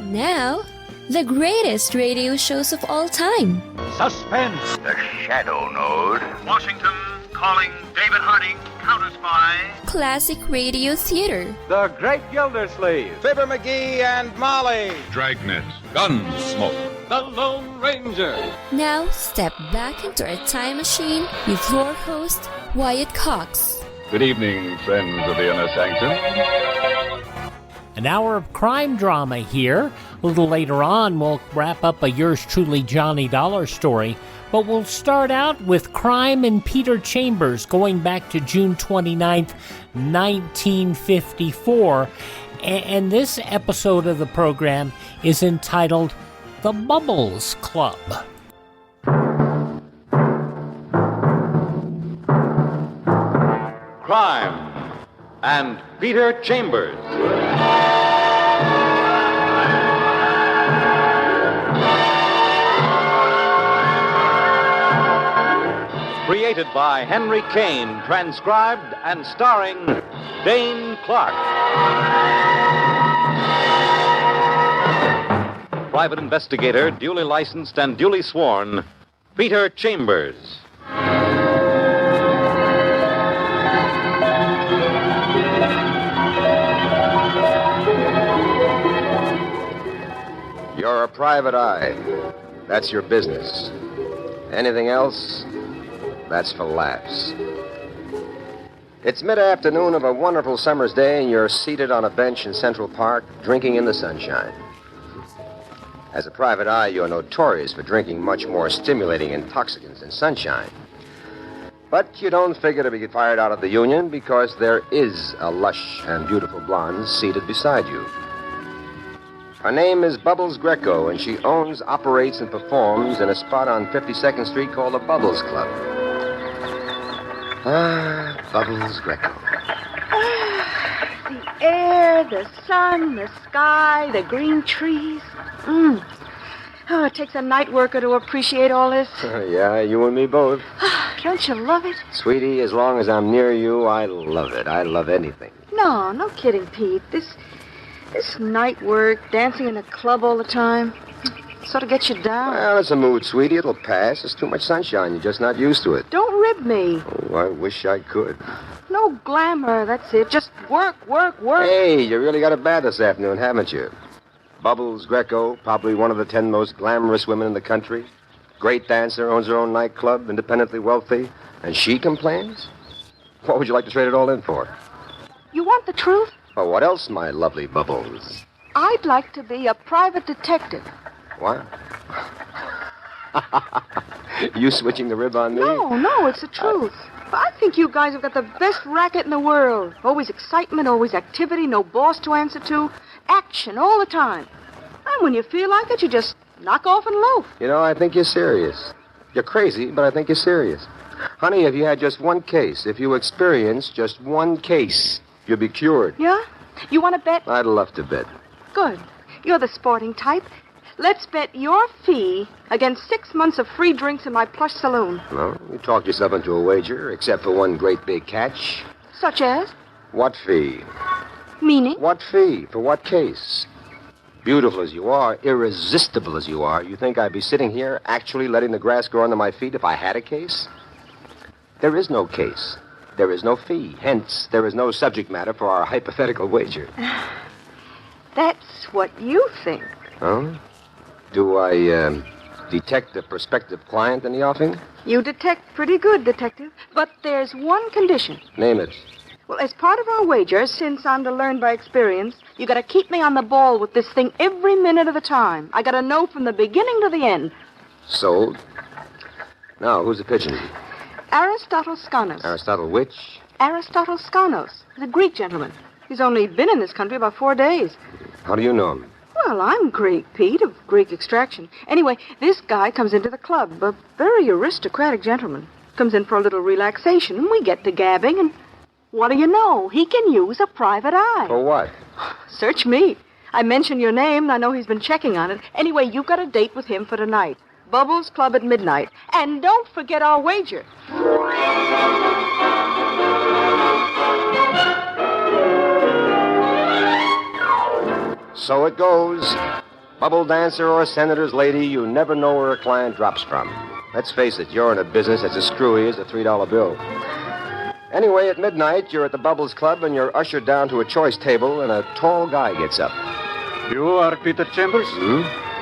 Now, the greatest radio shows of all time. Suspense. The Shadow Node. Washington calling David Harding, counter-spy. Classic radio theater. The Great Gildersleeve. Fibber McGee and Molly. Dragnet. Gunsmoke. The Lone Ranger. Now, step back into a time machine with your host, Wyatt Cox. Good evening, friends of the Inner Sanctum. An hour of crime drama here. A little later on, we'll wrap up a Yours Truly Johnny Dollar story. But we'll start out with Crime in Peter Chambers, going back to June 29th, 1954. And this episode of the program is entitled The Bubbles Club. Crime and Peter Chambers. Created by Henry Kane, transcribed and starring Dane Clark. Private investigator, duly licensed and duly sworn, Peter Chambers. You're a private eye. That's your business. Anything else, that's for laughs. It's mid-afternoon of a wonderful summer's day, and you're seated on a bench in Central Park, drinking in the sunshine. As a private eye, you're notorious for drinking much more stimulating intoxicants than sunshine. But you don't figure to be fired out of the union because there is a lush and beautiful blonde seated beside you. Her name is Bubbles Grecco, and she owns, operates, and performs in a spot on 52nd Street called the Bubbles Club. Ah, Bubbles Grecco. The air, the sun, the sky, the green trees. Oh, it takes a night worker to appreciate all this. Yeah, you and me both. Don't you love it? Sweetie, as long as I'm near you, I love it. I love anything. No kidding, Pete. This night work, dancing in a club all the time, sort of gets you down. Well, it's a mood, sweetie. It'll pass. There's too much sunshine. You're just not used to it. Don't rib me. Oh, I wish I could. No glamour, that's it. Just work. Hey, you really got it bad this afternoon, haven't you? Bubbles Grecco, probably one of the 10 most glamorous women in the country. Great dancer, owns her own nightclub, independently wealthy. And she complains? What would you like to trade it all in for? You want the truth? Well, what else, my lovely Bubbles? I'd like to be a private detective. What? You switching the rib on me? No, it's the truth. I think you guys have got the best racket in the world. Always excitement, always activity, no boss to answer to. Action all the time. And when you feel like it, you just knock off and loaf. You know, I think you're serious. You're crazy, but I think you're serious. Honey, if you had just one case, if you experienced just one case, you'd be cured. Yeah? You want to bet? I'd love to bet. Good. You're the sporting type. Let's bet your fee against 6 months of free drinks in my plush saloon. No, you talked yourself into a wager, except for one great big catch. Such as? What fee? Meaning? What fee? For what case? Beautiful as you are, irresistible as you are, you think I'd be sitting here actually letting the grass grow under my feet if I had a case? There is no case. There is no fee. Hence, there is no subject matter for our hypothetical wager. That's what you think. Huh? Do I, detect a prospective client in the offing? You detect pretty good, Detective. But there's one condition. Name it. Well, as part of our wager, since I'm to learn by experience, you got to keep me on the ball with this thing every minute of the time. I got to know from the beginning to the end. Sold. Now, who's the pigeon? Aristotle Skanos. Aristotle which? Aristotle Skanos. He's a Greek gentleman. He's only been in this country about 4 days. How do you know him? Well, I'm Greek, Pete, of Greek extraction. Anyway, this guy comes into the club, a very aristocratic gentleman. Comes in for a little relaxation, and we get to gabbing, and what do you know? He can use a private eye. For what? Search me. I mentioned your name, and I know he's been checking on it. Anyway, you've got a date with him for tonight. Bubbles Club at midnight. And don't forget our wager. So it goes. Bubble dancer or senator's lady, you never know where a client drops from. Let's face it, you're in a business that's as screwy as a $3 bill. Anyway, at midnight, you're at the Bubbles Club and you're ushered down to a choice table and a tall guy gets up. You are Peter Chambers?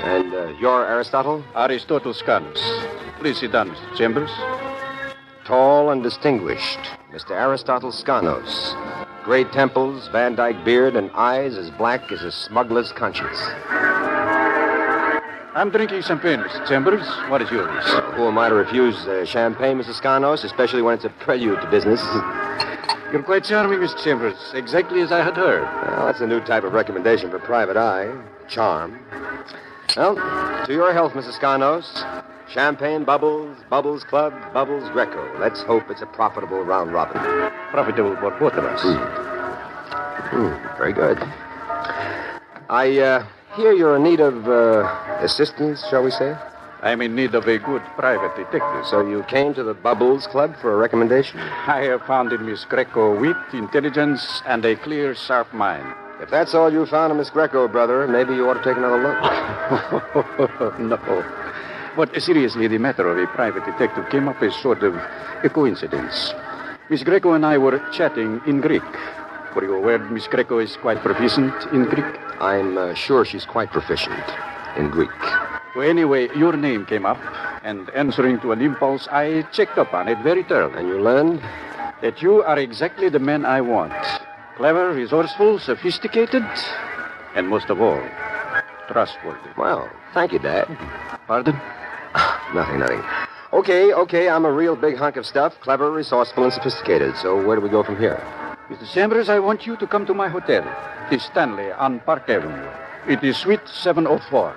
And you're Aristotle? Aristotle Scanus. Please sit down, Mr. Chambers. Tall and distinguished, Mr. Aristotle Scanos. Great temples, Van Dyke beard, and eyes as black as a smuggler's conscience. I'm drinking champagne, Mr. Chambers. What is yours? Who am I to refuse champagne, Mr. Scanos, especially when it's a prelude to business? You're quite charming, Mr. Chambers. Exactly as I had heard. Well, that's a new type of recommendation for private eye. Charm. Well, to your health, Mrs. Scanos. Champagne, Bubbles, Bubbles Club, Bubbles Grecco. Let's hope it's a profitable round robin. Profitable for both of us. Very good. I hear you're in need of assistance, shall we say? I'm in need of a good private detective. So you came to the Bubbles Club for a recommendation? I have found in Miss Grecco wit, intelligence, and a clear, sharp mind. If that's all you found in Miss Grecco, brother, maybe you ought to take another look. No. But seriously, the matter of a private detective came up as sort of a coincidence. Miss Grecco and I were chatting in Greek. Were you aware Miss Grecco is quite proficient in Greek? I'm sure she's quite proficient in Greek. Well, anyway, your name came up, and answering to an impulse, I checked up on it very thoroughly. And you learned? That you are exactly the man I want. Clever, resourceful, sophisticated, and most of all, trustworthy. Well, thank you, Dad. Pardon? Nothing. Okay, I'm a real big hunk of stuff, clever, resourceful, and sophisticated. So where do we go from here? Mr. Chambers, I want you to come to my hotel. It is Stanley on Park Avenue. It is Suite 704.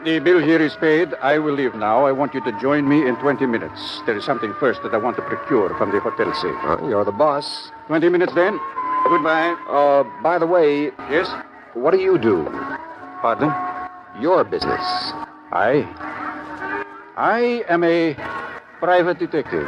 The bill here is paid. I will leave now. I want you to join me in 20 minutes. There is something first that I want to procure from the hotel safe. You're the boss. 20 minutes then. Goodbye. By the way... Yes? What do you do? Pardon? Your business. I am a private detective.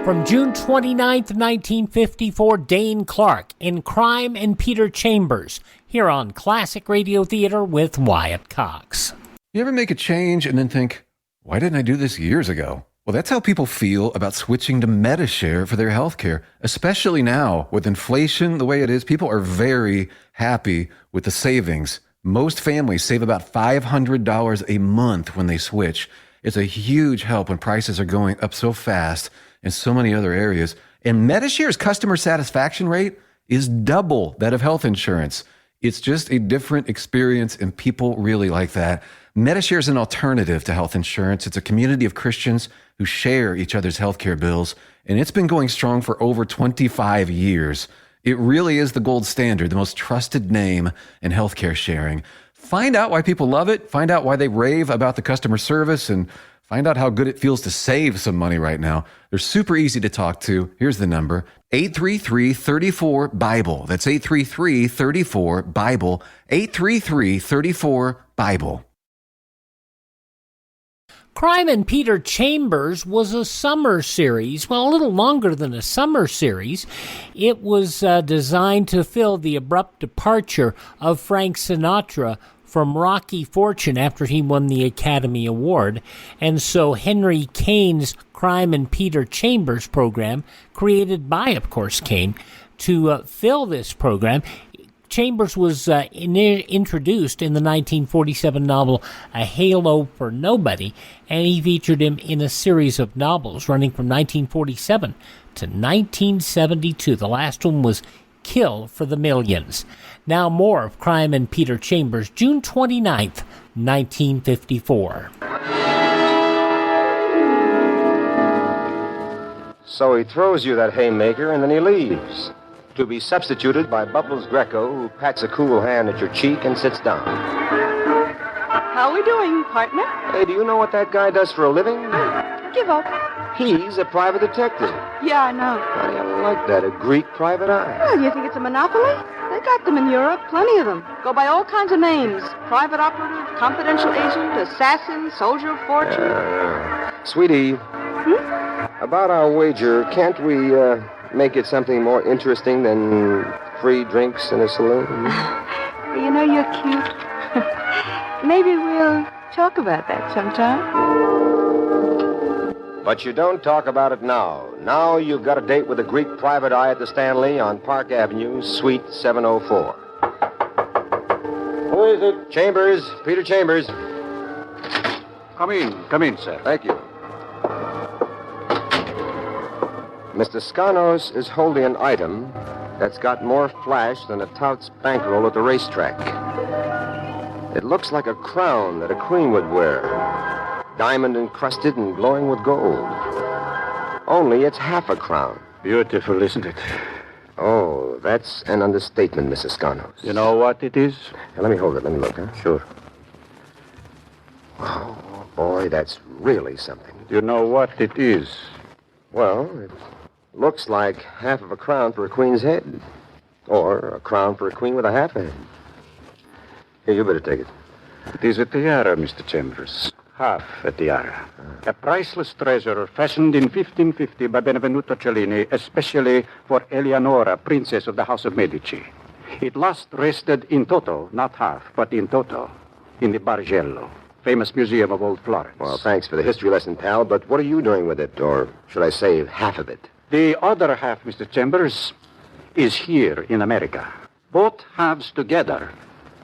From June 29th, 1954, Dane Clark in Crime and Peter Chambers, here on Classic Radio Theater with Wyatt Cox. You ever make a change and then think, why didn't I do this years ago? Well, that's how people feel about switching to Medishare for their health care, especially now with inflation the way it is. People are very happy with the savings. Most families save about $500 a month when they switch. It's a huge help when prices are going up so fast in so many other areas. And Medishare's customer satisfaction rate is double that of health insurance. It's just a different experience, and people really like that. Medishare is an alternative to health insurance. It's a community of Christians who share each other's healthcare bills, and it's been going strong for over 25 years. It really is the gold standard, the most trusted name in healthcare sharing. Find out why people love it, find out why they rave about the customer service, and find out how good it feels to save some money right now. They're super easy to talk to. Here's the number, 833-34-BIBLE. That's 833-34-BIBLE, 833-34-BIBLE. Crime and Peter Chambers was a summer series, well, a little longer than a summer series. It was designed to fill the abrupt departure of Frank Sinatra from Rocky Fortune after he won the Academy Award. And so Henry Kane's Crime and Peter Chambers program, created by, of course, Kane, to fill this program. Chambers was introduced in the 1947 novel A Halo for Nobody, and he featured him in a series of novels running from 1947 to 1972. The last one was Kill for the Millions. Now more of Crime and Peter Chambers, June 29th, 1954. So he throws you that haymaker and then he leaves, to be substituted by Bubbles Grecco, who pats a cool hand at your cheek and sits down. How we doing, partner? Hey, do you know what that guy does for a living? Give up. He's a private detective. Yeah, I know. I like that, a Greek private eye. Well, you think it's a monopoly? They got them in Europe, plenty of them. Go by all kinds of names. Private operative, confidential agent, assassin, soldier of fortune. Sweetie, about our wager, can't we make it something more interesting than free drinks in a saloon? You know, you're cute. Maybe we'll talk about that sometime. But you don't talk about it now. Now you've got a date with a Greek private eye at the Stanley on Park Avenue, Suite 704. Who is it? Chambers, Peter Chambers. Come in, sir. Thank you. Mr. Skanos is holding an item that's got more flash than a tout's bankroll at the racetrack. It looks like a crown that a queen would wear, diamond encrusted and glowing with gold. Only it's half a crown. Beautiful, isn't it? Oh, that's an understatement, Mrs. Skanos. You know what it is? Now, let me hold it. Let me look, huh? Sure. Oh, boy, that's really something. You know what it is? Well, it looks like half of a crown for a queen's head. Or a crown for a queen with a half head. Here, you better take it. It is a tiara, Mr. Chambers. Half a tiara. A priceless treasure fashioned in 1550 by Benvenuto Cellini, especially for Eleonora, Princess of the House of Medici. It last rested in toto, not half, but in toto, in the Bargello, famous museum of old Florence. Well, thanks for the history lesson, pal, but what are you doing with it? Or should I say half of it? The other half, Mr. Chambers, is here in America. Both halves together.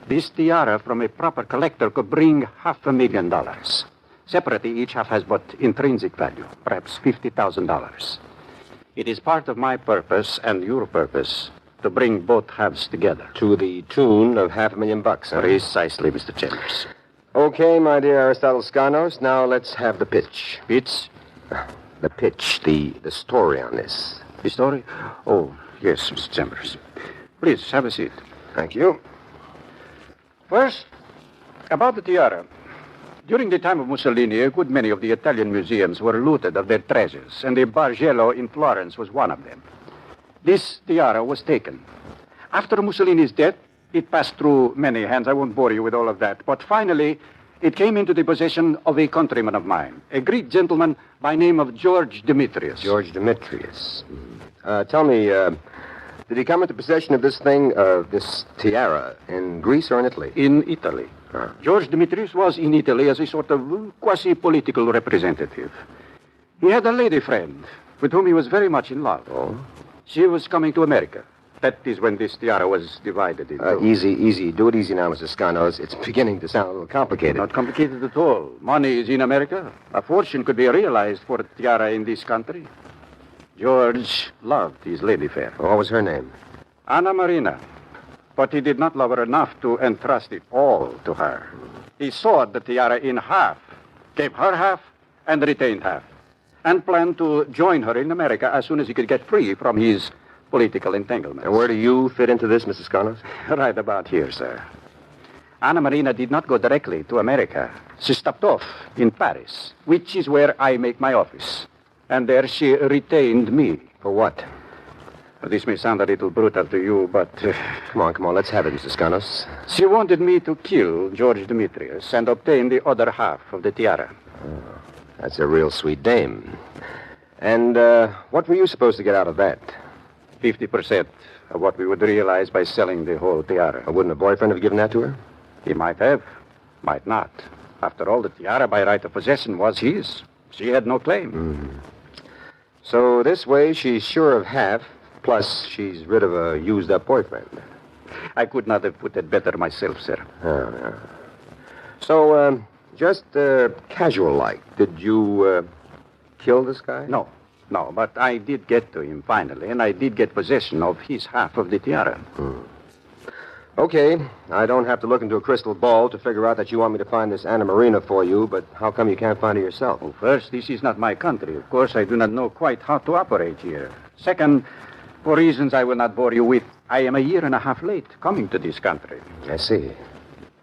This tiara from a proper collector could bring $500,000. Separately, each half has but intrinsic value, perhaps $50,000. It is part of my purpose and your purpose to bring both halves together. To the tune of $500,000, huh? Precisely, Mr. Chambers. Okay, my dear Aristotle Skanos, now let's have the pitch. Pitch? The pitch, the story on this. The story? Oh, yes, Mr. Chambers. Please, have a seat. Thank you. First, about the tiara. During the time of Mussolini, a good many of the Italian museums were looted of their treasures, and the Bargello in Florence was one of them. This tiara was taken. After Mussolini's death, it passed through many hands. I won't bore you with all of that. But finally, it came into the possession of a countryman of mine, a Greek gentleman by name of George Demetrius. George Demetrius. Tell me, did he come into possession of this thing, this tiara, in Greece or in Italy? In Italy. George Demetrius was in Italy as a sort of quasi-political representative. He had a lady friend with whom he was very much in love. Oh? She was coming to America. That is when this tiara was divided into. Easy. Do it easy now, Mr. Skanos. It's beginning to sound a little complicated. Not complicated at all. Money is in America. A fortune could be realized for a tiara in this country. George loved his lady fair. What was her name? Anna Marina. But he did not love her enough to entrust it all to her. He sawed the tiara in half, gave her half, and retained half, and planned to join her in America as soon as he could get free from his political entanglements. And where do you fit into this, Mr. Skanos? Right about here, sir. Anna Marina did not go directly to America. She stopped off in Paris, which is where I make my office. And there she retained me. For what? This may sound a little brutal to you, but... Come on, let's have it, Mr. Skanos. She wanted me to kill George Demetrius and obtain the other half of the tiara. Oh, that's a real sweet dame. And what were you supposed to get out of that? 50% of what we would realize by selling the whole tiara. Wouldn't a boyfriend have given that to her? He might have, might not. After all, the tiara by right of possession was his. She had no claim. Mm-hmm. So this way, she's sure of half, plus she's rid of a used-up boyfriend. I could not have put it better myself, sir. Oh, yeah. So, just casual-like, did you kill this guy? No, but I did get to him finally, and I did get possession of his half of the tiara. Okay, I don't have to look into a crystal ball to figure out that you want me to find this Anna Marina for you, but how come you can't find her yourself? Well, first, this is not my country. Of course, I do not know quite how to operate here. Second, for reasons I will not bore you with, I am a year and a half late coming to this country. I see.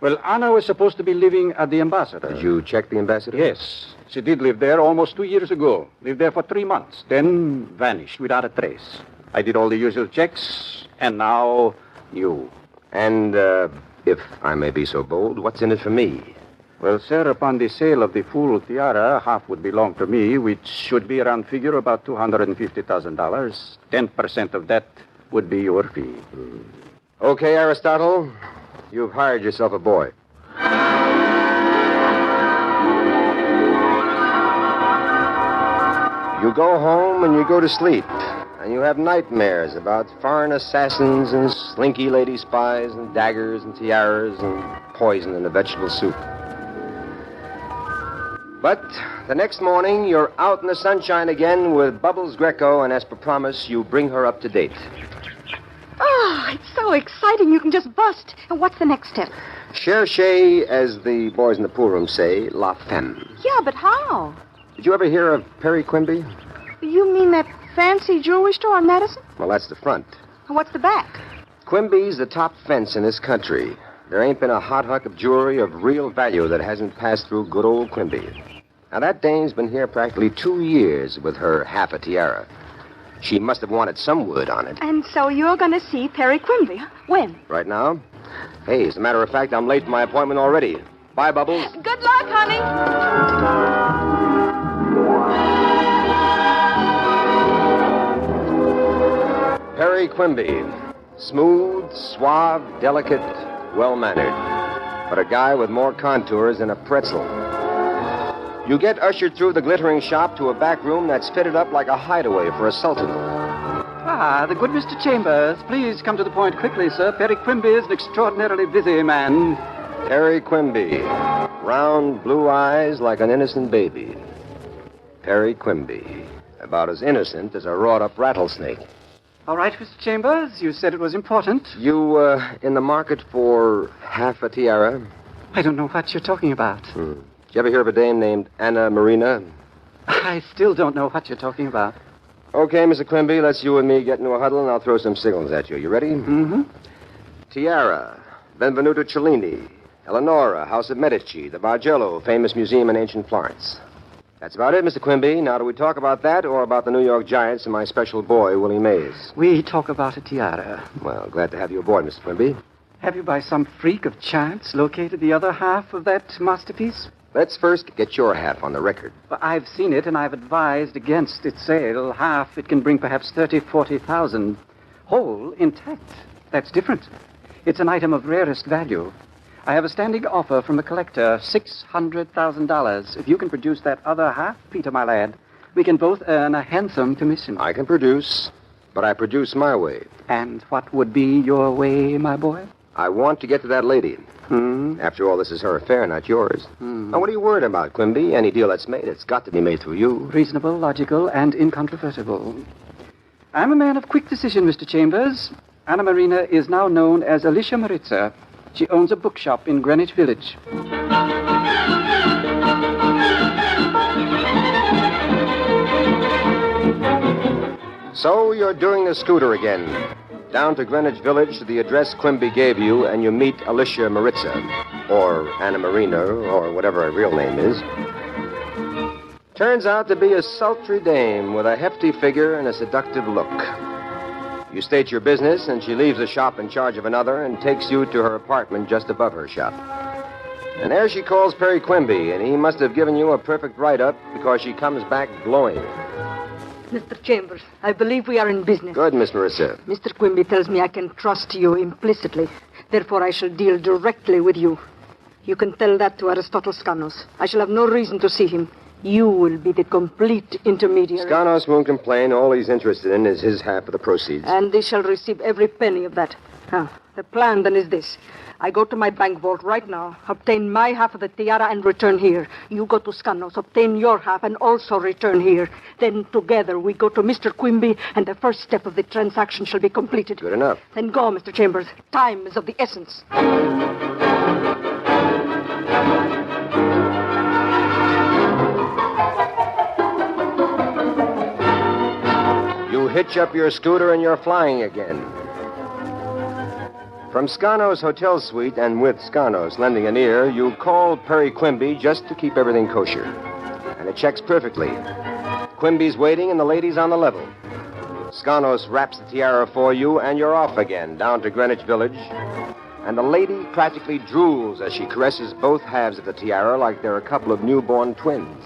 Well, Anna was supposed to be living at the ambassador. Did you check the ambassador? Yes. She did live there almost 2 years ago. Lived there for 3 months, then vanished without a trace. I did all the usual checks, and now you. And, if I may be so bold, what's in it for me? Well, sir, upon the sale of the full tiara, half would belong to me, which should be around figure about $250,000. 10% of that would be your fee. Okay, Aristotle. You've hired yourself a boy. You go home and you go to sleep. And you have nightmares about foreign assassins and slinky lady spies and daggers and tiaras and poison in a vegetable soup. But the next morning, you're out in the sunshine again with Bubbles Grecco, and as per promise, you bring her up to date. Oh, it's so exciting. You can just bust. And what's the next step? Cherchez, as the boys in the pool room say, la femme. Yeah, but how? Did you ever hear of Perry Quimby? You mean that fancy jewelry store on Madison? Well, that's the front. And what's the back? Quimby's the top fence in this country. There ain't been a hot huck of jewelry of real value that hasn't passed through good old Quimby. Now, that dame's been here practically 2 years with her half a tiara. She must have wanted some wood on it. And so you're going to see Perry Quimby, huh? When? Right now? Hey, as a matter of fact, I'm late for my appointment already. Bye, Bubbles. Good luck, honey. Perry Quimby. Smooth, suave, delicate, well-mannered. But a guy with more contours than a pretzel. You get ushered through the glittering shop to a back room that's fitted up like a hideaway for a sultan. Ah, the good Mr. Chambers. Please come to the point quickly, sir. Perry Quimby is an extraordinarily busy man. Perry Quimby. Round blue eyes like an innocent baby. Perry Quimby. About as innocent as a wrought-up rattlesnake. All right, Mr. Chambers. You said it was important. You, in the market for half a tiara? I don't know what you're talking about. Did you ever hear of a dame named Anna Marina? I still don't know what you're talking about. Okay, Mr. Quimby, let's you and me get into a huddle, and I'll throw some signals at you. You ready? Mm-hmm. Tiara, Benvenuto Cellini, Eleonora, House of Medici, the Bargello, famous museum in ancient Florence. That's about it, Mr. Quimby. Now, do we talk about that or about the New York Giants and my special boy, Willie Mays? We talk about a tiara. Well, glad to have you aboard, Mr. Quimby. Have you, by some freak of chance, located the other half of that masterpiece? Let's first get your half on the record. Well, I've seen it, and I've advised against its sale. Half it can bring perhaps 30,000, 40,000. Whole, intact. That's different. It's an item of rarest value. I have a standing offer from the collector, $600,000. If you can produce that other half, Peter, my lad, we can both earn a handsome commission. I can produce, but I produce my way. And what would be your way, my boy? I want to get to that lady. After all, this is her affair, not yours. Now, what are you worried about, Quimby? Any deal that's made, it's got to be made through you. Reasonable, logical, and incontrovertible. I'm a man of quick decision, Mr. Chambers. Anna Marina is now known as Alicia Maritza. She owns a bookshop in Greenwich Village. So you're doing the scooter again. Down to Greenwich Village to the address Quimby gave you, and you meet Alicia Maritza, or Anna Marina, or whatever her real name is. Turns out to be a sultry dame with a hefty figure and a seductive look. You state your business, and she leaves the shop in charge of another and takes you to her apartment just above her shop. And there she calls Perry Quimby, and he must have given you a perfect write-up because she comes back glowing. Mr. Chambers, I believe we are in business. Good, Miss Marissa. Mr. Quimby tells me I can trust you implicitly. Therefore, I shall deal directly with you. You can tell that to Aristotle Skanos. I shall have no reason to see him. You will be the complete intermediary. Skanos won't complain. All he's interested in is his half of the proceeds. And he shall receive every penny of that. The plan, then, is this. I go to my bank vault right now, obtain my half of the tiara, and return here. You go to Skanos, obtain your half, and also return here. Then together we go to Mr. Quimby, and the first step of the transaction shall be completed. Good enough. Then go, Mr. Chambers. Time is of the essence. You hitch up your scooter and you're flying again. From Skanos' hotel suite, and with Skanos lending an ear, you call Perry Quimby just to keep everything kosher. And it checks perfectly. Quimby's waiting and the lady's on the level. Skanos wraps the tiara for you, and you're off again, down to Greenwich Village. And the lady practically drools as she caresses both halves of the tiara like they're a couple of newborn twins.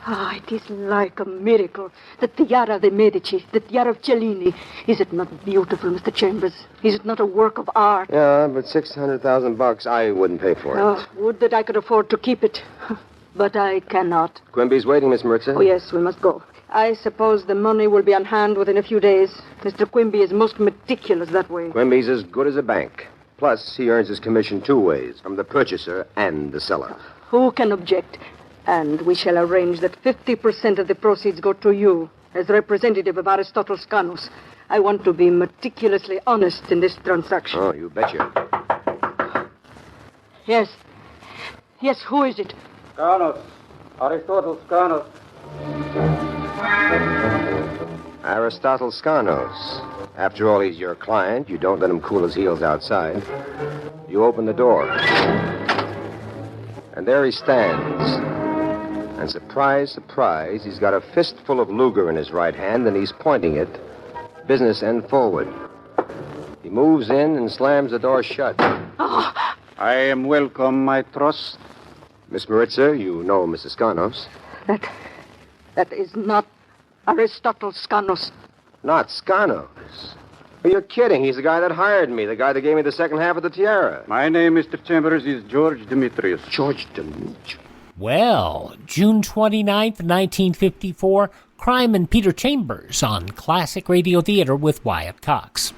Ah, it is like a miracle. The Tiara de Medici, the Tiara of Cellini. Is it not beautiful, Mr. Chambers? Is it not a work of art? Yeah, but $600,000 I wouldn't pay for it. Oh, would that I could afford to keep it. But I cannot. Quimby's waiting, Miss Maritza. Oh, yes, we must go. I suppose the money will be on hand within a few days. Mr. Quimby is most meticulous that way. Quimby's as good as a bank. Plus, he earns his commission two ways, from the purchaser and the seller. Who can object? And we shall arrange that 50% of the proceeds go to you as representative of Aristotle Skanos. I want to be meticulously honest in this transaction. Oh, you betcha. Yes. Yes, who is it? Skanos. Aristotle Skanos. Aristotle Skanos. After all, he's your client. You don't let him cool his heels outside. You open the door. And there he stands. And surprise, surprise, he's got a fistful of Luger in his right hand, and he's pointing it, business end forward. He moves in and slams the door shut. Oh. I am welcome, I trust. Miss Maritza, you know Mrs. Skanos. That is not Aristotle Skanos. Not Skanos. Well, you're kidding. He's the guy that hired me, the guy that gave me the second half of the tiara. My name, Mr. Chambers, is George Demetrius. George Demetrius. Well, June 29th, 1954, Crime and Peter Chambers on Classic Radio Theater with Wyatt Cox.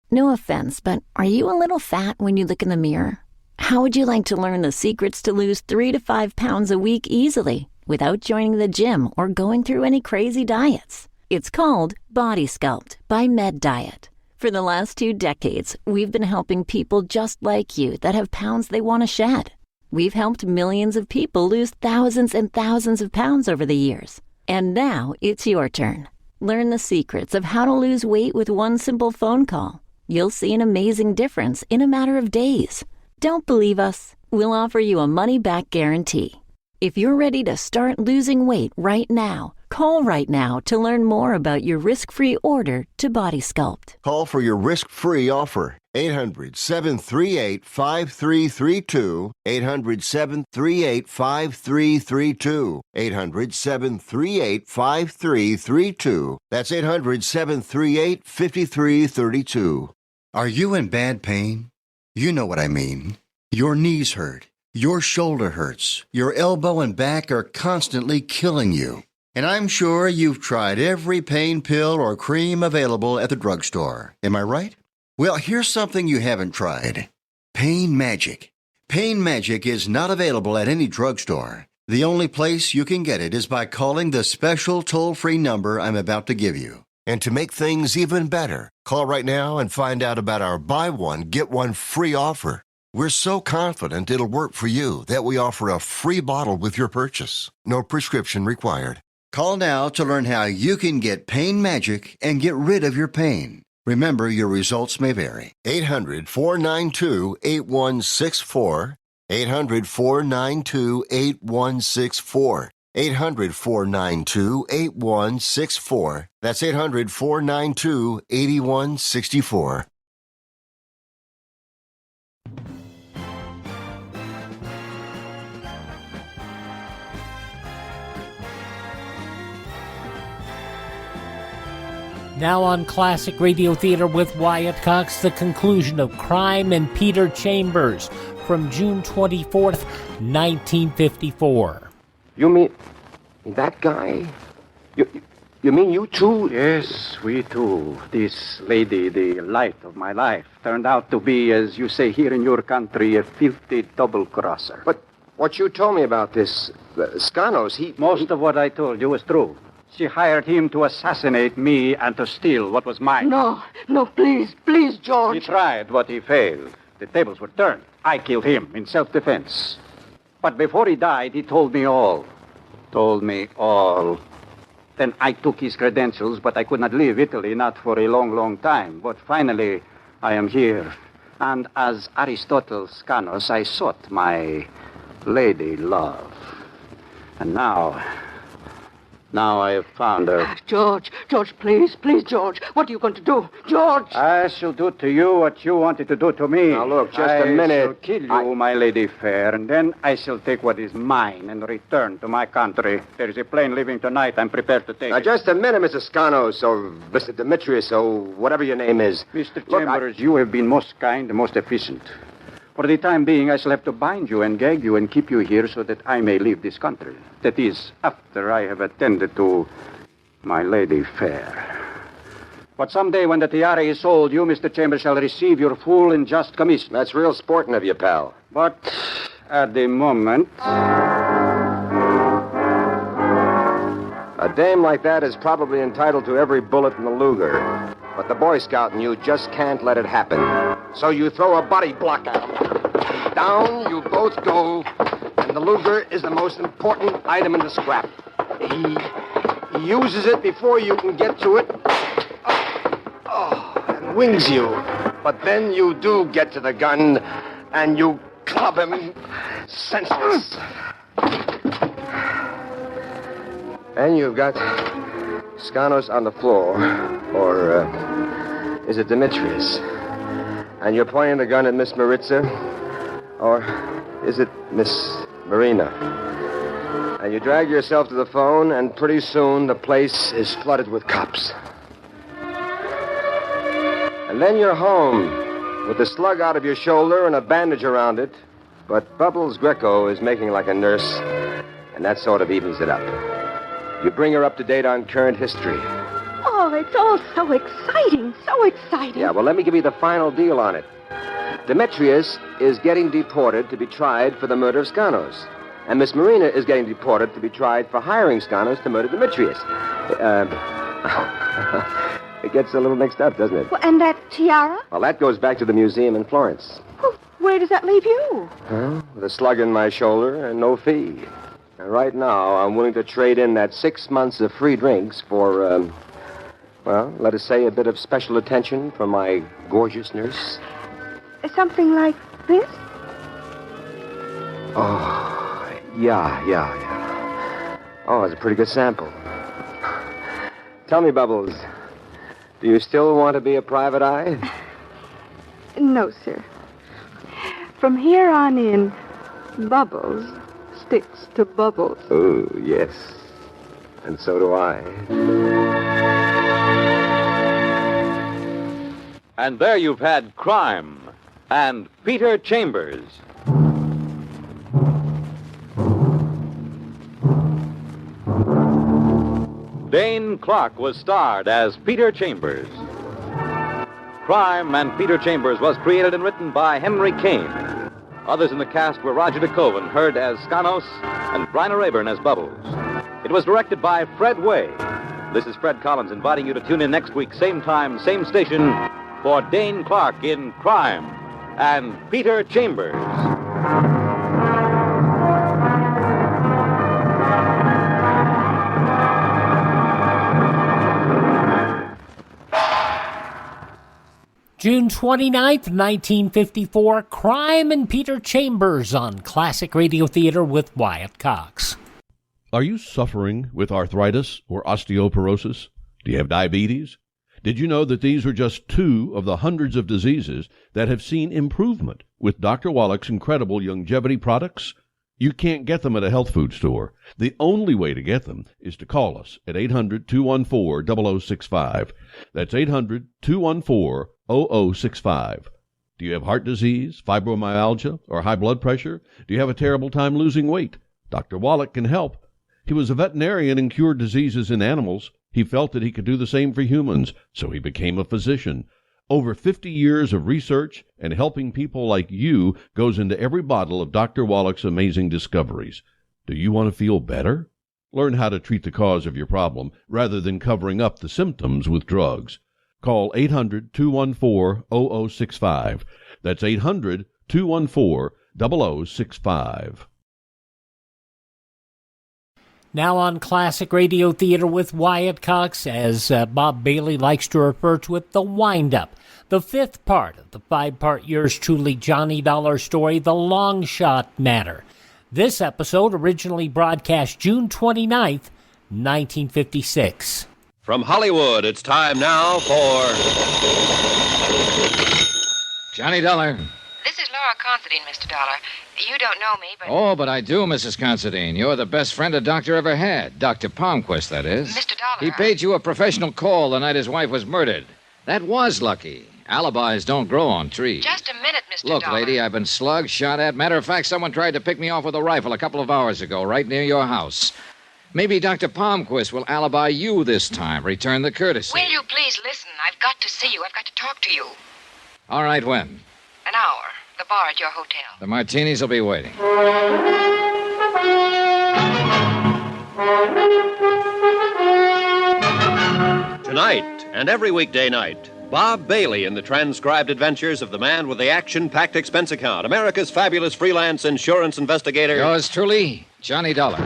No offense, but are you a little fat when you look in the mirror? How would you like to learn the secrets to lose 3 to 5 pounds a week easily without joining the gym or going through any crazy diets? It's called Body Sculpt by Med Diet. For the last 2 decades, we've been helping people just like you that have pounds they want to shed. We've helped millions of people lose thousands and thousands of pounds over the years. And now it's your turn. Learn the secrets of how to lose weight with one simple phone call. You'll see an amazing difference in a matter of days. Don't believe us? We'll offer you a money-back guarantee. If you're ready to start losing weight right now, call right now to learn more about your risk-free order to Body Sculpt. Call for your risk-free offer. 800-738-5332. 800-738-5332. 800-738-5332. That's 800-738-5332. Are you in bad pain? You know what I mean. Your knees hurt. Your shoulder hurts. Your elbow and back are constantly killing you. And I'm sure you've tried every pain pill or cream available at the drugstore. Am I right? Well, here's something you haven't tried. Pain Magic. Pain Magic is not available at any drugstore. The only place you can get it is by calling the special toll-free number I'm about to give you. And to make things even better, call right now and find out about our buy one, get one free offer. We're so confident it'll work for you that we offer a free bottle with your purchase. No prescription required. Call now to learn how you can get Pain Magic and get rid of your pain. Remember, your results may vary. 800-492-8164. 800-492-8164. 800-492-8164. That's 800-492-8164. Now on Classic Radio Theater with Wyatt Cox, the conclusion of Crime and Peter Chambers from June 24th, 1954. You mean that guy? You mean you two? Yes, we two. This lady, the light of my life, turned out to be, as you say here in your country, a filthy double-crosser. But what you told me about this, Skanos, Most of what I told you was true. She hired him to assassinate me and to steal what was mine. No, please, George. He tried, but he failed. The tables were turned. I killed him in self-defense. But before he died, he told me all. Told me all. Then I took his credentials, but I could not leave Italy, not for a long, long time. But finally, I am here. And as Aristotle Skanos, I sought my lady love. And now Now I have found her. George, please, George. What are you going to do? George! I shall do to you what you wanted to do to me. Now, look, just a minute. I shall kill you, my lady fair, and then I shall take what is mine and return to my country. There is a plane leaving tonight. I'm prepared to take Now, it. just a minute, Mr. Skanos, or Mr. Demetrius, or whatever your name is. Mr. Chambers, you have been most kind and most efficient. For the time being, I shall have to bind you and gag you and keep you here so that I may leave this country. That is, after I have attended to my lady fair. But someday when the tiara is sold, you, Mr. Chambers, shall receive your full and just commission. That's real sporting of you, pal. But at the moment... A dame like that is probably entitled to every bullet in the Luger. But the Boy Scout in you just can't let it happen. So you throw a body block at him. Down you both go, and the Luger is the most important item in the scrap. He uses it before you can get to it. And wings you. But then you do get to the gun, and you club him senseless. And you've got Skanos on the floor, or is it Demetrius? And you're pointing the gun at Miss Maritza, or is it Miss Marina? And you drag yourself to the phone, and pretty soon the place is flooded with cops. And then you're home, with the slug out of your shoulder and a bandage around it, but Bubbles Grecco is making like a nurse, and that sort of evens it up. You bring her up to date on current history. Oh, it's all so exciting, so exciting. Yeah, well, let me give you the final deal on it. Demetrius is getting deported to be tried for the murder of Skanos. And Miss Marina is getting deported to be tried for hiring Skanos to murder Demetrius. It gets a little mixed up, doesn't it? Well, and that tiara? Well, that goes back to the museum in Florence. Well, where does that leave you? Well, with a slug in my shoulder and no fee. And right now, I'm willing to trade in that 6 months of free drinks for, well, let us say a bit of special attention from my gorgeous nurse. Something like this? Oh, yeah. Oh, it's a pretty good sample. Tell me, Bubbles, do you still want to be a private eye? No, sir. From here on in, Bubbles sticks to Bubbles. Oh, yes. And so do I. And there you've had Crime and Peter Chambers. Dane Clark was starred as Peter Chambers. Crime and Peter Chambers was created and written by Henry Kane. Others in the cast were Roger DeKoven, heard as Skanos, and Bryna Rayburn as Bubbles. It was directed by Fred Way. This is Fred Collins inviting you to tune in next week, same time, same station, for Dane Clark in Crime and Peter Chambers. June 29th, 1954, Crime and Peter Chambers on Classic Radio Theater with Wyatt Cox. Are you suffering with arthritis or osteoporosis? Do you have diabetes? Did you know that these are just 2 of the hundreds of diseases that have seen improvement with Dr. Wallach's incredible longevity products? You can't get them at a health food store. The only way to get them is to call us at 800-214-0065. That's 800-214-0065. Do you have heart disease, fibromyalgia, or high blood pressure? Do you have a terrible time losing weight? Dr. Wallach can help. He was a veterinarian and cured diseases in animals. He felt that he could do the same for humans, so he became a physician. Over 50 years of research and helping people like you goes into every bottle of Dr. Wallach's amazing discoveries. Do you want to feel better? Learn how to treat the cause of your problem rather than covering up the symptoms with drugs. Call 800-214-0065. That's 800-214-0065. Now on Classic Radio Theater with Wyatt Cox, as Bob Bailey likes to refer to it, the wind-up. The 5th part of the 5-part Yours Truly Johnny Dollar story, The Longshot Matter. This episode originally broadcast June 29th, 1956. From Hollywood, it's time now for Johnny Dollar. This is Laura Considine, Mr. Dollar. You don't know me, but... Oh, but I do, Mrs. Considine. You're the best friend a doctor ever had. Dr. Palmquist, that is. Mr. Dollar... He paid you a professional call the night his wife was murdered. That was lucky. Alibis don't grow on trees. Just a minute, Mr. Look, Dollar. lady, I've been slugged, shot at. Matter of fact, someone tried to pick me off with a rifle a couple of hours ago, right near your house. Maybe Dr. Palmquist will alibi you this time. Return the courtesy. Will you please listen? I've got to see you. I've got to talk to you. All right, when? An hour. The bar at your hotel. The martinis will be waiting. Tonight and every weekday night, Bob Bailey in the transcribed adventures of the man with the action-packed expense account, America's fabulous freelance insurance investigator. Yours truly, Johnny Dollar.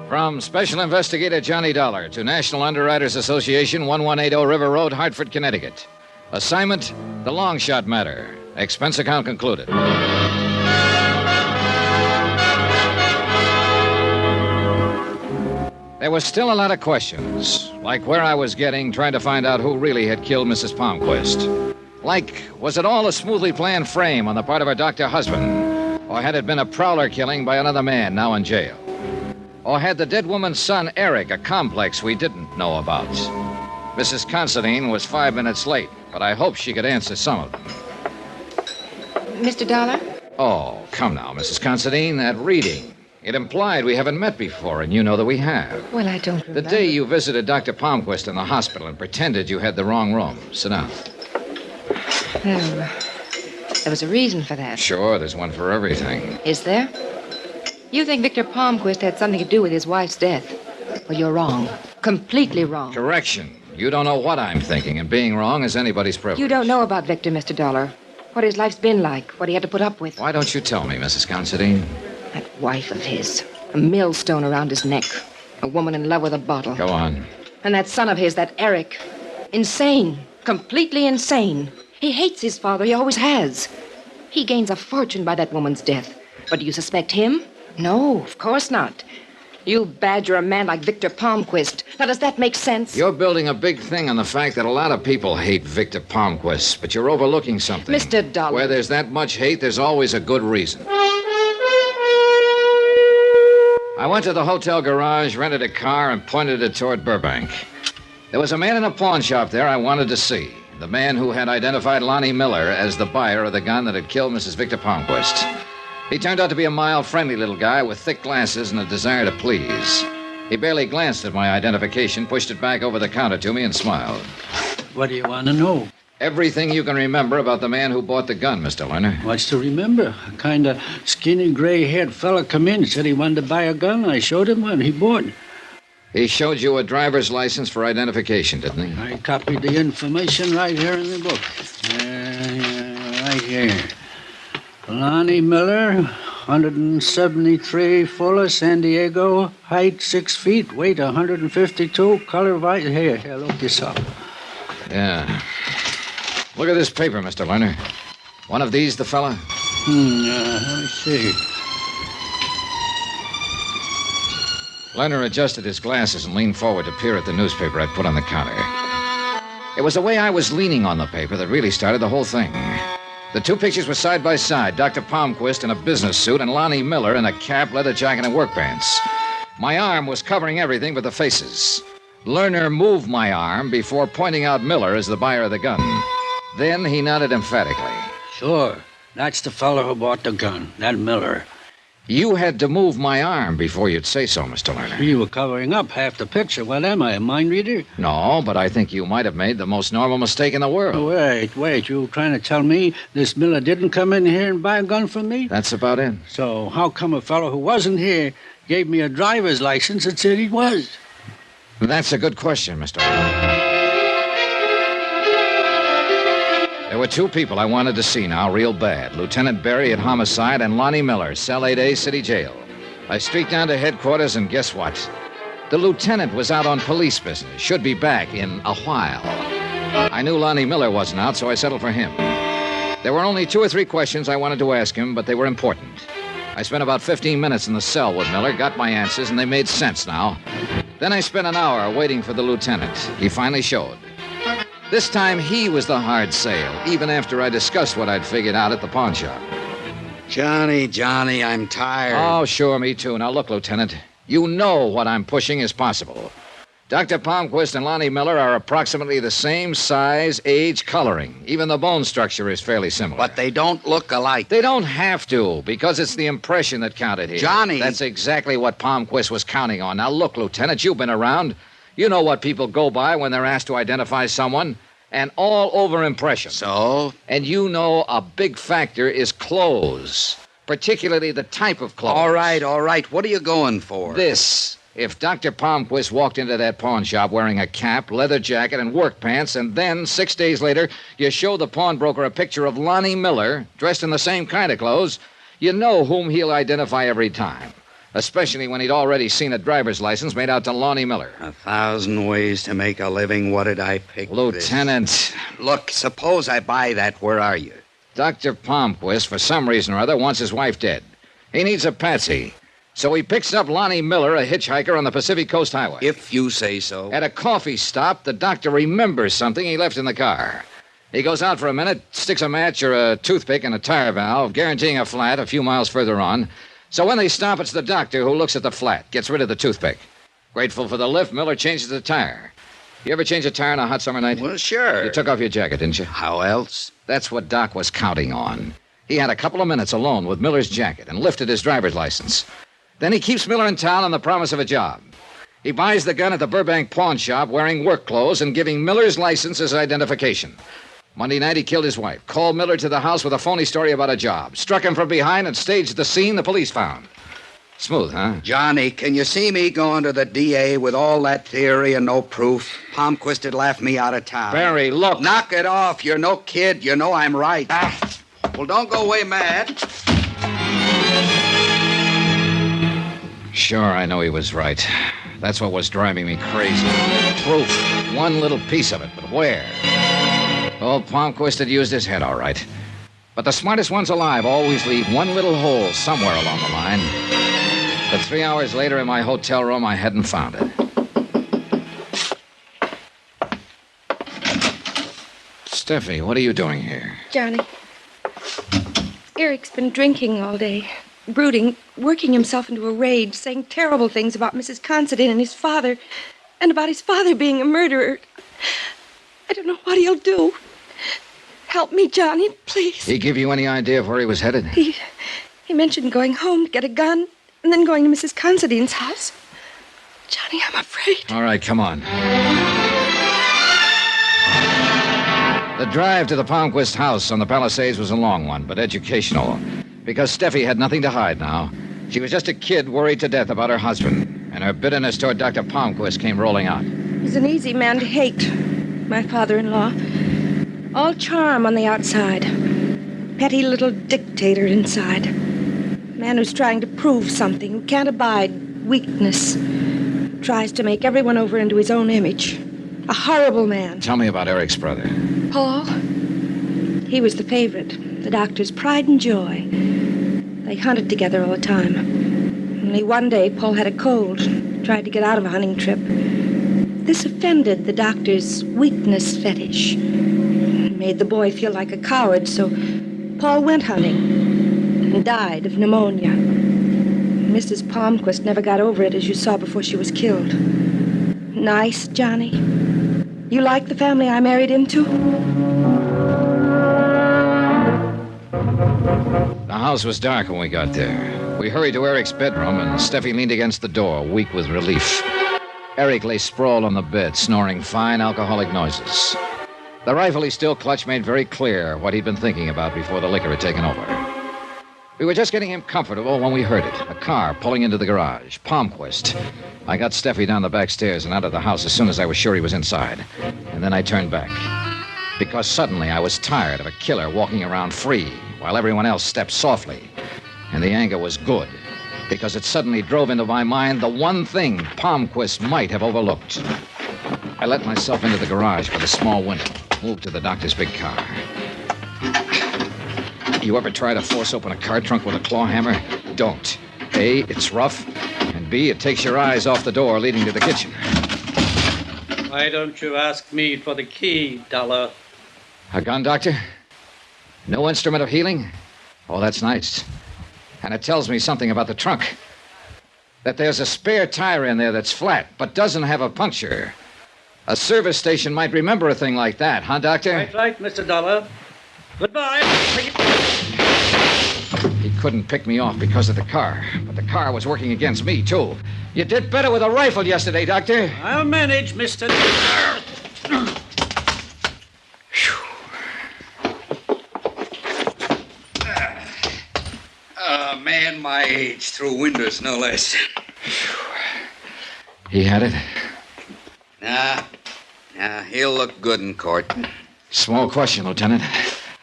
From Special Investigator Johnny Dollar to National Underwriters Association, 1180 River Road, Hartford, Connecticut. Assignment, the Longshot Matter. Expense account concluded. There was still a lot of questions, like where I was getting, trying to find out who really had killed Mrs. Palmquist. Like, was it all a smoothly planned frame on the part of her doctor husband? Or had it been a prowler killing by another man now in jail? Or had the dead woman's son, Eric, a complex we didn't know about? Mrs. Considine was 5 minutes late, but I hoped she could answer some of them. Mr. Dollar? Oh, come now, Mrs. Considine, that reading. It implied we haven't met before, and you know that we have. Well, I don't remember. The day you visited Dr. Palmquist in the hospital and pretended you had the wrong room. Sit down. There was a reason for that. Sure, there's one for everything. Is there? You think Victor Palmquist had something to do with his wife's death? Well, you're wrong. Completely wrong. Correction. You don't know what I'm thinking, and being wrong is anybody's privilege. You don't know about Victor, Mr. Dollar. What his life's been like, what he had to put up with. Why don't you tell me, Mrs. Considine? That wife of his. A millstone around his neck. A woman in love with a bottle. Go on. And that son of his, that Eric. Insane. Completely insane. He hates his father. He always has. He gains a fortune by that woman's death. But do you suspect him? No, of course not. You badger a man like Victor Palmquist. Now, does that make sense? You're building a big thing on the fact that a lot of people hate Victor Palmquist, but you're overlooking something. Mr. Dollar. Where there's that much hate, there's always a good reason. I went to the hotel garage, rented a car, and pointed it toward Burbank. There was a man in a pawn shop there I wanted to see. The man who had identified Lonnie Miller as the buyer of the gun that had killed Mrs. Victor Palmquist. He turned out to be a mild, friendly little guy with thick glasses and a desire to please. He barely glanced at my identification, pushed it back over the counter to me, and smiled. What do you want to know? Everything you can remember about the man who bought the gun, Mr. Lerner. What's to remember? A kind of skinny, gray-haired fella come in, said he wanted to buy a gun. I showed him one. He bought. He showed you a driver's license for identification, didn't he? I copied the information right here in the book. Right here. Lonnie Miller, 173, Fuller, San Diego, height 6 feet, weight 152, color white. Here, look this up. Yeah. Look at this paper, Mr. Lerner. One of these, the fella? Let me see. Lerner adjusted his glasses and leaned forward to peer at the newspaper I'd put on the counter. It was the way I was leaning on the paper that really started the whole thing. The two pictures were side by side, Dr. Palmquist in a business suit and Lonnie Miller in a cap, leather jacket, and work pants. My arm was covering everything but the faces. Lerner moved my arm before pointing out Miller as the buyer of the gun. Then he nodded emphatically. Sure. That's the fellow who bought the gun, that Miller. You had to move my arm before you'd say so, Mr. Lerner. You were covering up half the picture. What am I, a mind reader? No, but I think you might have made the most normal mistake in the world. Wait. You trying to tell me this Miller didn't come in here and buy a gun from me? That's about it. So how come a fellow who wasn't here gave me a driver's license and said he was? That's a good question, Mr. Lerner. There were two people I wanted to see now real bad. Lieutenant Berry at Homicide and Lonnie Miller, Cell 8A, City Jail. I streaked down to headquarters, and guess what? The lieutenant was out on police business, should be back in a while. I knew Lonnie Miller wasn't out, so I settled for him. There were only 2 or 3 questions I wanted to ask him, but they were important. I spent about 15 minutes in the cell with Miller, got my answers, and they made sense now. Then I spent an hour waiting for the lieutenant. He finally showed. This time, he was the hard sale, even after I discussed what I'd figured out at the pawn shop. Johnny, I'm tired. Oh, sure, me too. Now, look, Lieutenant, you know what I'm pushing is possible. Dr. Palmquist and Lonnie Miller are approximately the same size, age, coloring. Even the bone structure is fairly similar. But they don't look alike. They don't have to, because it's the impression that counted here. Johnny! That's exactly what Palmquist was counting on. Now, look, Lieutenant, you've been around. You know what people go by when they're asked to identify someone. An all-over impression. So? And you know a big factor is clothes, particularly the type of clothes. All right. What are you going for? This. If Dr. Palmquist walked into that pawn shop wearing a cap, leather jacket, and work pants, and then, 6 days later, you show the pawnbroker a picture of Lonnie Miller, dressed in the same kind of clothes, you know whom he'll identify every time. Especially when he'd already seen a driver's license made out to Lonnie Miller. 1,000 ways to make a living. What did I pick? Lieutenant. This? Look, suppose I buy that. Where are you? Dr. Palmquist, for some reason or other, wants his wife dead. He needs a patsy. So he picks up Lonnie Miller, a hitchhiker on the Pacific Coast Highway. If you say so. At a coffee stop, the doctor remembers something he left in the car. He goes out for a minute, sticks a match or a toothpick in a tire valve, guaranteeing a flat a few miles further on. So when they stop, it's the doctor who looks at the flat, gets rid of the toothpick. Grateful for the lift, Miller changes the tire. You ever change a tire on a hot summer night? Well, sure. You took off your jacket, didn't you? How else? That's what Doc was counting on. He had a couple of minutes alone with Miller's jacket and lifted his driver's license. Then he keeps Miller in town on the promise of a job. He buys the gun at the Burbank pawn shop wearing work clothes and giving Miller's license as identification. Monday night, he killed his wife, called Miller to the house with a phony story about a job, struck him from behind, and staged the scene the police found. Smooth, huh? Johnny, can you see me going to the DA with all that theory and no proof? Palmquist would laugh me out of town. Barry, look. Knock it off. You're no kid. You know I'm right. Well, don't go away mad. Sure, I know he was right. That's what was driving me crazy. Proof. One little piece of it, but where? Old Palmquist had used his head, all right. But the smartest ones alive always leave one little hole somewhere along the line. But 3 hours later in my hotel room, I hadn't found it. Steffi, what are you doing here? Johnny, Eric's been drinking all day, brooding, working himself into a rage, saying terrible things about Mrs. Considine and his father, and about his father being a murderer. I don't know what he'll do. Help me, Johnny, please. He give you any idea of where he was headed? He mentioned going home to get a gun, and then going to Mrs. Considine's house. Johnny, I'm afraid. All right, come on. The drive to the Palmquist house on the Palisades was a long one, but educational. Because Steffi had nothing to hide now. She was just a kid worried to death about her husband, and her bitterness toward Dr. Palmquist came rolling out. He's an easy man to hate, my father-in-law. All charm on the outside. Petty little dictator inside. Man who's trying to prove something, who can't abide weakness. Tries to make everyone over into his own image. A horrible man. Tell me about Eric's brother. Paul? He was the favorite, the doctor's pride and joy. They hunted together all the time. Only one day, Paul had a cold, tried to get out of a hunting trip. This offended the doctor's weakness fetish. It made the boy feel like a coward, so Paul went hunting and died of pneumonia. Mrs. Palmquist never got over it, as you saw before she was killed. Nice, Johnny? You like the family I married into? The house was dark when we got there. We hurried to Eric's bedroom, and Steffi leaned against the door, weak with relief. Eric lay sprawled on the bed, snoring fine alcoholic noises. The rifle he still clutched made very clear what he'd been thinking about before the liquor had taken over. We were just getting him comfortable when we heard it. A car pulling into the garage. Palmquist. I got Steffi down the back stairs and out of the house as soon as I was sure he was inside. And then I turned back. Because suddenly I was tired of a killer walking around free while everyone else stepped softly. And the anger was good. because it suddenly drove into my mind the one thing Palmquist might have overlooked. I let myself into the garage by the small window, moved to the doctor's big car. You ever try to force open a car trunk with a claw hammer? Don't. A, it's rough, and B, it takes your eyes off the door leading to the kitchen. Why don't you ask me for the key, Dollar? A gun, Doctor? No instrument of healing? Oh, that's nice. And it tells me something about the trunk. That there's a spare tire in there that's flat, but doesn't have a puncture. A service station might remember a thing like that, huh, Doctor? Right, Mr. Dollar. Goodbye. He couldn't pick me off because of the car, but the car was working against me, too. You did better with a rifle yesterday, Doctor. I'll manage, Mr. A man my age through windows, no less. He had it? Nah, he'll look good in court. Small question, Lieutenant.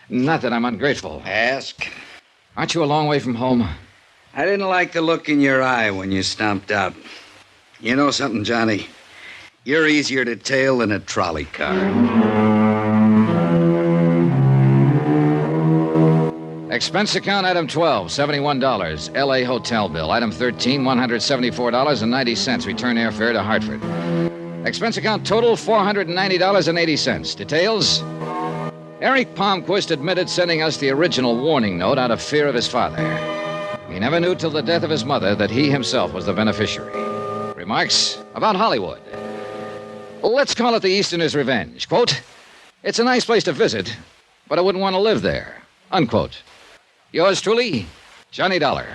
Not that I'm ungrateful. Ask. Aren't you a long way from home? I didn't like the look in your eye when you stomped out. You know something, Johnny? You're easier to tail than a trolley car. Expense account, item 12, $71. L.A. hotel bill. Item 13, $174.90. Return airfare to Hartford. Expense account total, $490.80. Details? Eric Palmquist admitted sending us the original warning note out of fear of his father. He never knew till the death of his mother that he himself was the beneficiary. Remarks about Hollywood. Let's call it the Easterner's Revenge. Quote, it's a nice place to visit, but I wouldn't want to live there. Unquote. Yours truly, Johnny Dollar.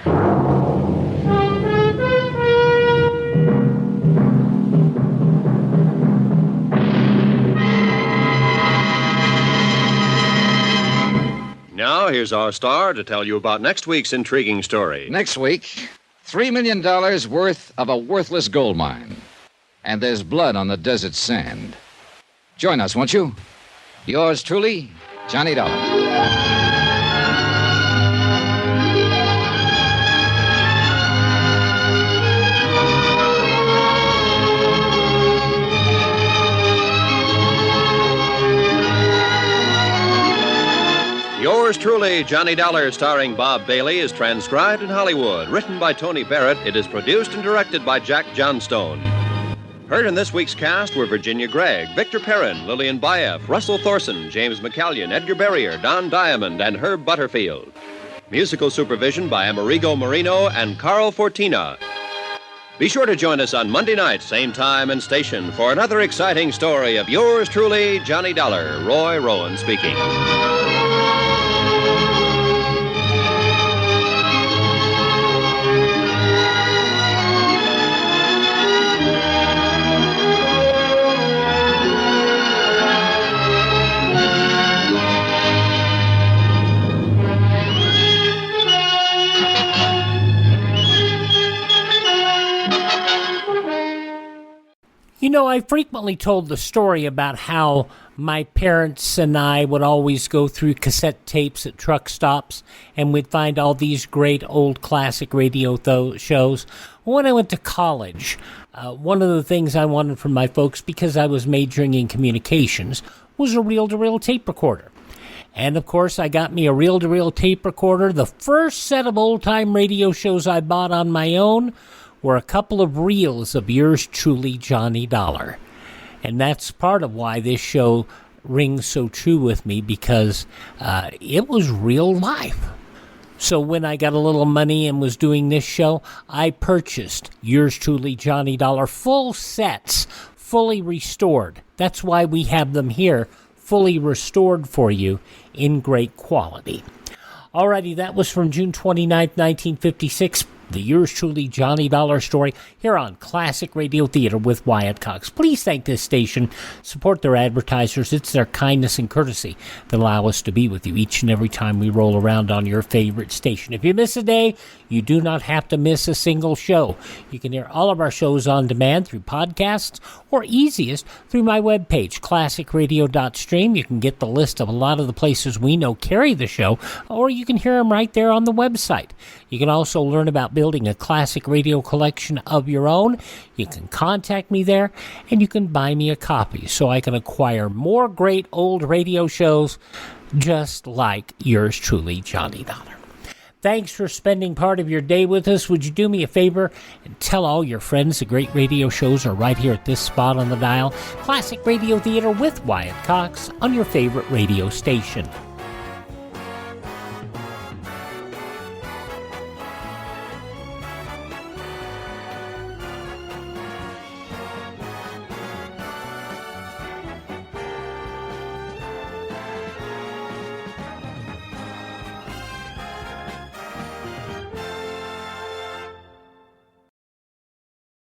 Now, here's our star to tell you about next week's intriguing story. Next week, $3 million worth of a worthless gold mine. And there's blood on the desert sand. Join us, won't you? Yours truly, Johnny Dollar. Yours truly, Johnny Dollar, starring Bob Bailey, is transcribed in Hollywood. Written by Tony Barrett, it is produced and directed by Jack Johnstone. Heard in this week's cast were Virginia Gregg, Victor Perrin, Lillian Baeff, Russell Thorson, James McCallion, Edgar Barrier, Don Diamond, and Herb Butterfield. Musical supervision by Amerigo Marino and Carl Fortina. Be sure to join us on Monday night, same time and station, for another exciting story of yours truly, Johnny Dollar. Roy Rowan speaking. You know, I frequently told the story about how my parents and I would always go through cassette tapes at truck stops, and we'd find all these great old classic radio shows. When I went to college, one of the things I wanted from my folks, because I was majoring in communications, was a reel-to-reel tape recorder. And, of course, I got me a reel-to-reel tape recorder. The first set of old-time radio shows I bought on my own were a couple of reels of yours truly, Johnny Dollar. And that's part of why this show rings so true with me, because it was real life. So when I got a little money and was doing this show, I purchased yours truly, Johnny Dollar, full sets, fully restored. That's why we have them here, fully restored for you in great quality. Alrighty, that was from June 29th, 1956. The yours truly, Johnny Dollar story here on Classic Radio Theater with Wyatt Cox. Please thank this station. Support their advertisers. It's their kindness and courtesy that allow us to be with you each and every time we roll around on your favorite station. If you miss a day, you do not have to miss a single show. You can hear all of our shows on demand through podcasts, or easiest through my webpage, classicradio.stream. You can get the list of a lot of the places we know carry the show, or you can hear them right there on the website. You can also learn about Bill building a classic radio collection of your own, you can contact me there, and you can buy me a copy so I can acquire more great old radio shows just like yours truly, Johnny Dollar. Thanks for spending part of your day with us. Would you do me a favor and tell all your friends the great radio shows are right here at this spot on the dial? Classic Radio Theater with Wyatt Cox on your favorite radio station.